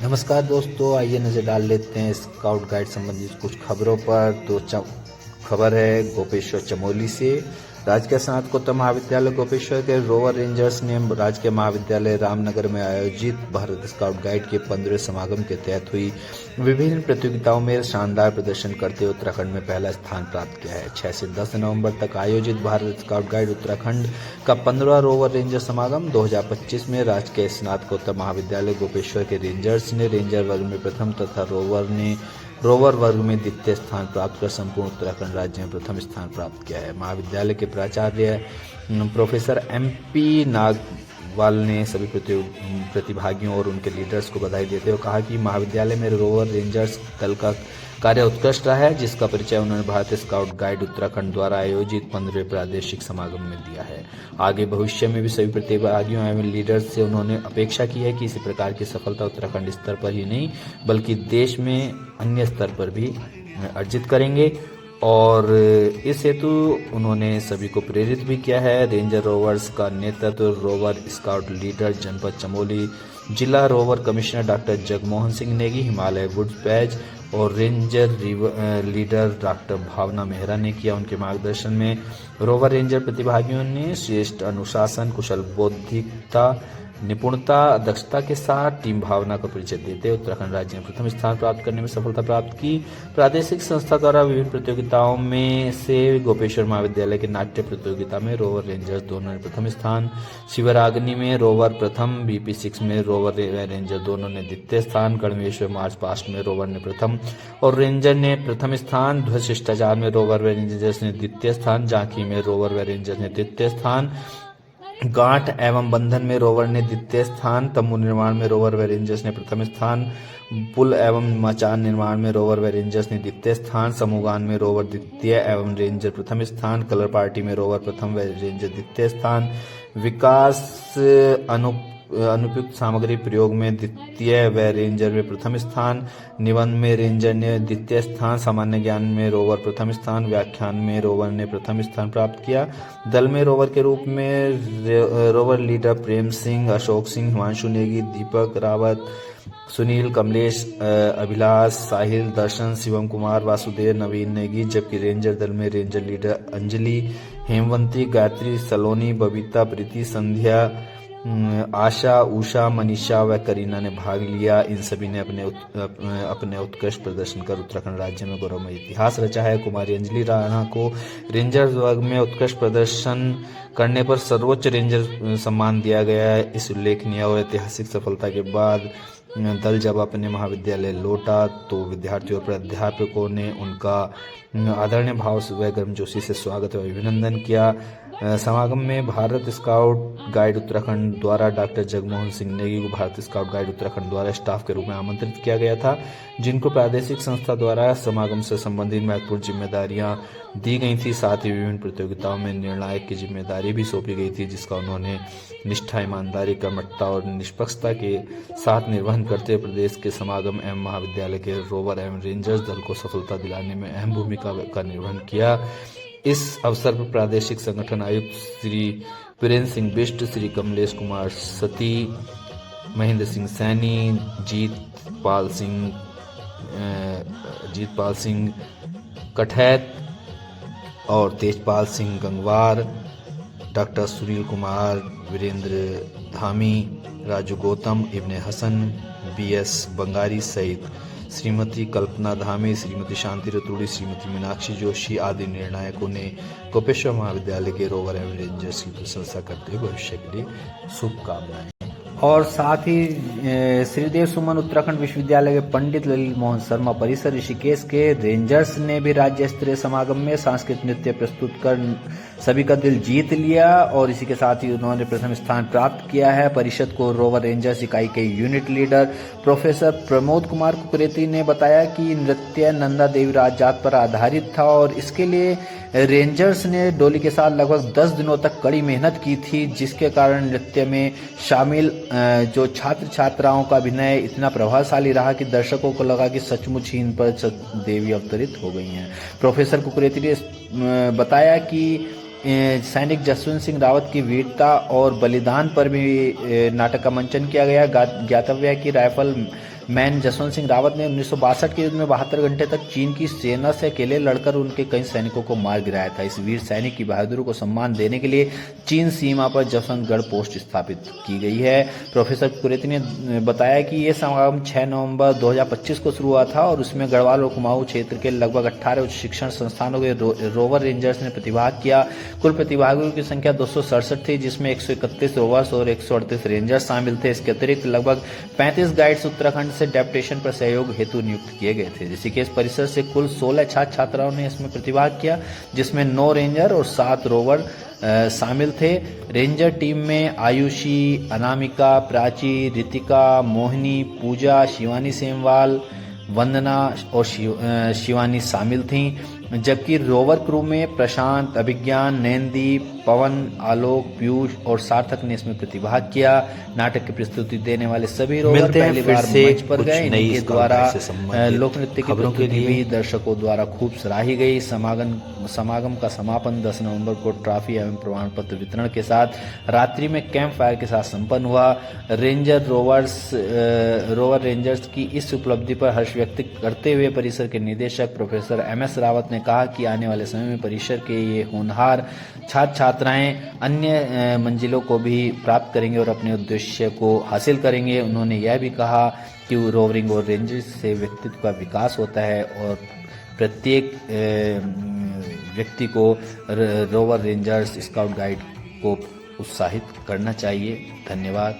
नमस्कार दोस्तों, आइए नज़र डाल लेते हैं स्काउट गाइड संबंधित कुछ खबरों पर। तो खबर है गोपेश्वर चमोली से। राजकीय स्नातकोत्तर महाविद्यालय गोपेश्वर के रोवर रेंजर्स ने राजकीय महाविद्यालय रामनगर में आयोजित भारत स्काउट गाइड के 15वें समागम के तहत हुई विभिन्न प्रतियोगिताओं में शानदार प्रदर्शन करते हुए उत्तराखंड में पहला स्थान प्राप्त किया है। 6 से 10 नवंबर तक आयोजित भारत स्काउट गाइड उत्तराखंड का 15वां रोवर रेंजर समागम 2025 में राजकीय स्नातकोत्तर महाविद्यालय गोपेश्वर के रेंजर्स ने रेंजर वर्ग में प्रथम तथा रोवर वर्ग में द्वितीय स्थान प्राप्त कर संपूर्ण उत्तराखंड राज्य में प्रथम स्थान प्राप्त किया है। महाविद्यालय के प्राचार्य प्रोफेसर MP नागवाल ने सभी प्रतिभागियों और उनके लीडर्स को बधाई देते हुए कहा कि महाविद्यालय में रोवर रेंजर्स दल का कार्य उत्कृष्ट रहा है, जिसका परिचय उन्होंने भारतीय स्काउट गाइड उत्तराखंड द्वारा आयोजित 15वें प्रादेशिक समागम में दिया है। आगे भविष्य में भी सभी प्रतिभागियों एवं लीडर्स से उन्होंने अपेक्षा की है कि इसी प्रकार की सफलता उत्तराखंड स्तर पर ही नहीं बल्कि देश में अन्य स्तर पर भी अर्जित करेंगे और इस हेतु उन्होंने सभी को प्रेरित भी किया है। रेंजर रोवर्स का नेतृत्व रोवर स्काउट लीडर जनपद चमोली, जिला rover commissioner doctor Jagmohan Singh Negi, Himalaya woods batch और ranger leader doctor Bhavna Mehra ने किया। उनके मार्गदर्शन में रोवर रेंजर प्रतिभागियों ने श्रेष्ठ अनुशासन, कुशल बौद्धिकता, निपुणता, दक्षता के साथ टीम भावना का परिचय देते उत्तराखंड राज्य में प्रथम स्थान प्राप्त करने में सफलता प्राप्त की। प्रादेशिक संस्था द्वारा विभिन्न प्रतियोगिताओं में से गोपेश्वर महाविद्यालय के नाट्य प्रतियोगिता में रोवर रेंजर्स दोनों ने प्रथम स्थान, शिवराग्नि में रोवर प्रथम, BP6 में रोवर रेंजर दोनों ने द्वितीय स्थान, गणवेश्वर मार्च पास्ट में रोवर ने प्रथम और रेंजर ने प्रथम स्थान, ध्वज शिष्टाचार में रोवर रेंजर्स ने द्वितीय स्थान, झांकी में रोवर रेंजर्स ने तृतीय स्थान, गांठ एवं बंधन में रोवर ने द्वितीय स्थान, तंबू निर्माण में रोवर व रेंजर्स ने प्रथम स्थान, पुल एवं मचान निर्माण में रोवर व रेंजर्स ने द्वितीय स्थान, समूहगान में रोवर द्वितीय एवं रेंजर प्रथम स्थान, कलर पार्टी में रोवर प्रथम व रेंजर द्वितीय स्थान, विकास अनुपयुक्त सामग्री प्रयोग में द्वितीय व रेंजर में प्रथम स्थान, निबंध में रेंजर ने द्वितीय स्थान, सामान्य ज्ञान में रोवर प्रथम स्थान, व्याख्यान में रोवर ने प्रथम स्थान प्राप्त किया। दल में रोवर के रूप में रोवर लीडर प्रेम सिंह, अशोक सिंह, हिमांशु नेगी, दीपक रावत, सुनील, कमलेश, अभिलाष, साहिल, दर्शन, शिवम कुमार, वासुदेव, नवीन नेगी, जबकि रेंजर दल में रेंजर लीडर अंजलि, हेमवंती, गायत्री, सलोनी, बबीता, प्रीति, संध्या, आशा, उषा, मनीषा व करीना ने भाग लिया। इन सभी ने अपने उत्कृष्ट प्रदर्शन कर उत्तराखंड राज्य में गौरवमय इतिहास रचा है। कुमारी अंजलि राणा को रेंजर वर्ग में उत्कृष्ट प्रदर्शन करने पर सर्वोच्च रेंजर सम्मान दिया गया है। इस उल्लेखनीय और ऐतिहासिक सफलता के बाद दल जब अपने महाविद्यालय लौटा तो विद्यार्थियों और प्राध्यापकों ने उनका आदरणीय भाव व गर्मजोशी से स्वागत व अभिनंदन किया। समागम में भारत स्काउट गाइड उत्तराखंड द्वारा डॉक्टर जगमोहन सिंह नेगी को भारत स्काउट गाइड उत्तराखंड द्वारा स्टाफ के रूप में आमंत्रित किया गया था, जिनको प्रादेशिक संस्था द्वारा समागम से संबंधित महत्वपूर्ण जिम्मेदारियां दी गई थी। साथ ही विभिन्न प्रतियोगिताओं में निर्णायक की जिम्मेदारी भी सौंपी गई थी, जिसका उन्होंने निष्ठा, ईमानदारी, कर्मठता और निष्पक्षता के साथ निर्वहन करते हुए प्रदेश के समागम एवं महाविद्यालय के रोवर एवं रेंजर्स दल को सफलता दिलाने में अहम भूमिका का निर्वहन किया। इस अवसर पर प्रादेशिक संगठन आयुक्त श्री वीरेंद्र सिंह बिष्ट, श्री कमलेश कुमार सती, महेंद्र सिंह सैनी, जीतपाल सिंह कठैत और तेजपाल सिंह गंगवार, डॉक्टर सुनील कुमार, वीरेंद्र धामी, राजू गौतम, इब्ने हसन, BS बंगारी सहित श्रीमती कल्पना धामी, श्रीमती शांति रतूड़ी, श्रीमती मीनाक्षी जोशी आदि निर्णायकों ने गोपेश्वर महाविद्यालय के रोवर एवं रेंजर्स की प्रशंसा करते हुए भविष्य के लिए शुभकामनाएं। और साथ ही श्रीदेव सुमन उत्तराखंड विश्वविद्यालय के पंडित ललित मोहन शर्मा परिसर ऋषिकेश के रेंजर्स ने भी राज्य स्तरीय समागम में सांस्कृतिक नृत्य प्रस्तुत कर सभी का दिल जीत लिया और इसी के साथ ही उन्होंने प्रथम स्थान प्राप्त किया है। परिषद को रोवर रेंजर्स इकाई के unit leader professor Pramod Kumar Kukreti ने बताया कि नृत्य नंदा देवी राज जात पर आधारित था और इसके लिए रेंजर्स ने डोली के साथ लगभग 10 दिनों तक कड़ी मेहनत की थी, जिसके कारण नृत्य में शामिल जो छात्र छात्राओं का अभिनय इतना प्रभावशाली रहा कि दर्शकों को लगा कि सचमुच ही इन पर देवी अवतरित हो गई हैं। प्रोफेसर कुकरेती ने बताया कि सैनिक जसवंत सिंह रावत की वीरता और बलिदान पर भी नाटक का मंचन किया गया। ज्ञातव्य है कि राइफल मैन जसवंत सिंह रावत ने 1962 के युद्ध में 72 घंटे तक चीन की सेना से अकेले लड़कर उनके कई सैनिकों को मार गिराया था। इस वीर सैनिक की बहादुरी को सम्मान देने के लिए चीन सीमा पर जसवंतगढ़ पोस्ट स्थापित की गई है। प्रोफेसर कुरेती ने बताया कि ये समागम 6 नवंबर 2025 को शुरू हुआ था और उसमें गढ़वाल और कुमाऊं क्षेत्र के लगभग 18 उच्च शिक्षण संस्थानों के रोवर रेंजर्स ने प्रतिभाग किया। कुल प्रतिभागियों की संख्या 267 थी, जिसमें 131 रोवर्स और 138 रेंजर्स शामिल थे। इसके अतिरिक्त लगभग 35 गाइड्स उत्तराखंड से डेप्यूटेशन पर सहयोग हेतु नियुक्त किए गए थे। ऋषिकेश परिसर से कुल 16 छात्र छात्राओं ने इसमें प्रतिभाग किया, जिसमें 9 रेंजर और 7 रोवर शामिल थे। रेंजर टीम में आयुषी, अनामिका, प्राची, रितिका, मोहिनी, पूजा, शिवानी सेमवाल, वंदना और शिवानी शामिल थीं, जबकि रोवर क्रू में प्रशांत, अभिज्ञान, नैनदीप, पवन, आलोक, पीयूष और सार्थक ने इसमें प्रतिभाग किया। नाटक की प्रस्तुति देने वाले सभी रोवर पहली बार मंच पर गए। इनके द्वारा लोक नृत्य की प्रस्तुति भी दर्शकों द्वारा खूब सराही गई। समागम का समापन 10 नवंबर को ट्रॉफी एवं प्रमाण पत्र वितरण के साथ रात्रि में कैंप फायर के साथ संपन्न हुआ। रोवर रेंजर्स की इस उपलब्धि पर हर्ष व्यक्त करते हुए परिसर के निदेशक प्रोफेसर MS रावत ने कहा कि आने वाले समय में परिसर के ये होनहार छात्र छात्राएं अन्य मंजिलों को भी प्राप्त करेंगे और अपने उद्देश्य को हासिल करेंगे। उन्होंने यह भी कहा कि रोवरिंग और रेंजर्स से व्यक्तित्व का विकास होता है और प्रत्येक व्यक्ति को रोवर रेंजर्स स्काउट गाइड को उत्साहित करना चाहिए। धन्यवाद।